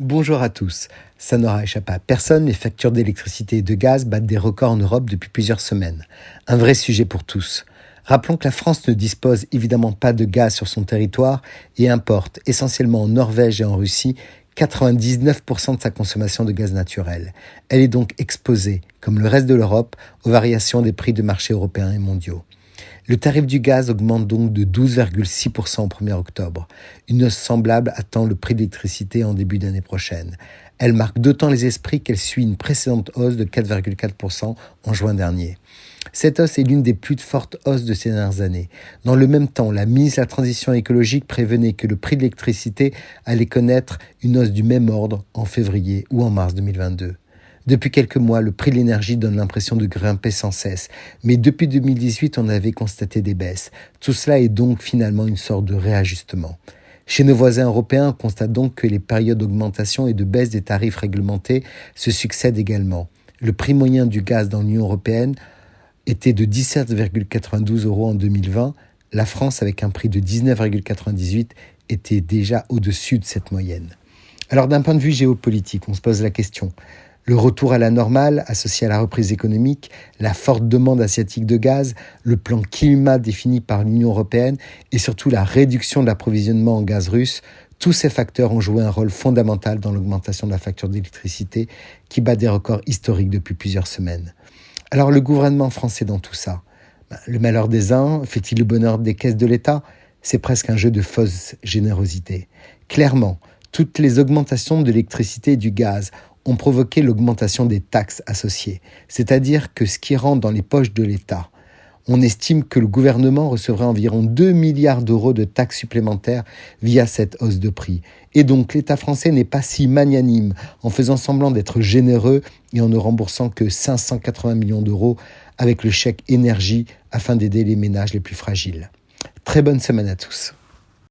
Bonjour à tous. Ça n'aura échappé à personne, les factures d'électricité et de gaz battent des records en Europe depuis plusieurs semaines. Un vrai sujet pour tous. Rappelons que la France ne dispose évidemment pas de gaz sur son territoire et importe, essentiellement en Norvège et en Russie, 99% de sa consommation de gaz naturel. Elle est donc exposée, comme le reste de l'Europe, aux variations des prix de marché européens et mondiaux. Le tarif du gaz augmente donc de 12,6% au 1er octobre. Une hausse semblable attend le prix de l'électricité en début d'année prochaine. Elle marque d'autant les esprits qu'elle suit une précédente hausse de 4,4% en juin dernier. Cette hausse est l'une des plus fortes hausses de ces dernières années. Dans le même temps, la ministre de la Transition écologique prévenait que le prix de l'électricité allait connaître une hausse du même ordre en février ou en mars 2022. Depuis quelques mois, le prix de l'énergie donne l'impression de grimper sans cesse. Mais depuis 2018, on avait constaté des baisses. Tout cela est donc finalement une sorte de réajustement. Chez nos voisins européens, on constate donc que les périodes d'augmentation et de baisse des tarifs réglementés se succèdent également. Le prix moyen du gaz dans l'Union européenne était de 17,92 € en 2020. La France, avec un prix de 19,98 €, était déjà au-dessus de cette moyenne. Alors d'un point de vue géopolitique, on se pose la question. Le retour à la normale, associé à la reprise économique, la forte demande asiatique de gaz, le plan climat défini par l'Union européenne et surtout la réduction de l'approvisionnement en gaz russe, tous ces facteurs ont joué un rôle fondamental dans l'augmentation de la facture d'électricité qui bat des records historiques depuis plusieurs semaines. Alors le gouvernement français dans tout ça, le malheur des uns fait-il le bonheur des caisses de l'État ? C'est presque un jeu de fausse générosité. Clairement, toutes les augmentations de l'électricité et du gaz ont provoqué l'augmentation des taxes associées, c'est-à-dire que ce qui rentre dans les poches de l'État. On estime que le gouvernement recevrait environ 2 milliards d'euros de taxes supplémentaires via cette hausse de prix. Et donc l'État français n'est pas si magnanime en faisant semblant d'être généreux et en ne remboursant que 580 millions d'euros avec le chèque énergie afin d'aider les ménages les plus fragiles. Très bonne semaine à tous.